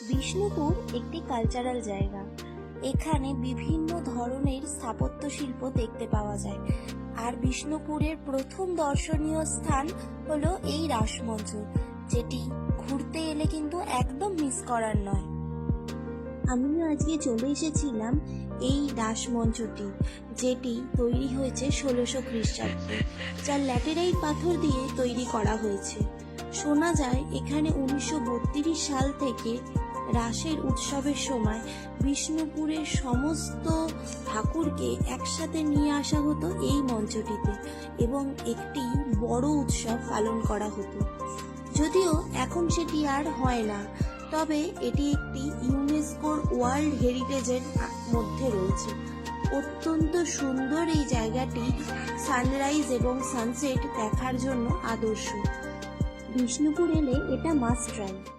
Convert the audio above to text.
বিষ্ণুপুর একটি কালচারাল জায়গা। এখানে বিভিন্ন ধরনের স্থাপত্য শিল্প দেখতে পাওয়া যায়। আর বিষ্ণুপুরের প্রথম দর্শনীয় স্থান হলো এই রাসমঞ্চ, যেটি ঘুরতে এলে কিন্তু একদম মিস করার নয়। আমিও আজকে চলে এসেছিলাম এই রাসমঞ্চটি, যেটি তৈরি হয়েছে 1600 খ্রিস্টাব্দে, যা ল্যাটেরাইট পাথর দিয়ে তৈরি করা হয়েছে। শোনা যায় এখানে 1932 সাল থেকে রাসের উৎসবের সময় বিষ্ণুপুরের সমস্ত ঠাকুরকে একসাথে নিয়ে আসা হতো এই মঞ্চটিতে এবং একটি বড় উৎসব পালন করা হতো। যদিও এখন সেটি আর হয় না, তবে এটি একটি ইউনেস্কোর ওয়ার্ল্ড হেরিটেজের মধ্যে রয়েছে। অত্যন্ত সুন্দর এই জায়গাটি সানরাইজ এবং সানসেট দেখার জন্য আদর্শ। বিষ্ণুপুর এলে এটা মাস্ট ট্রাই।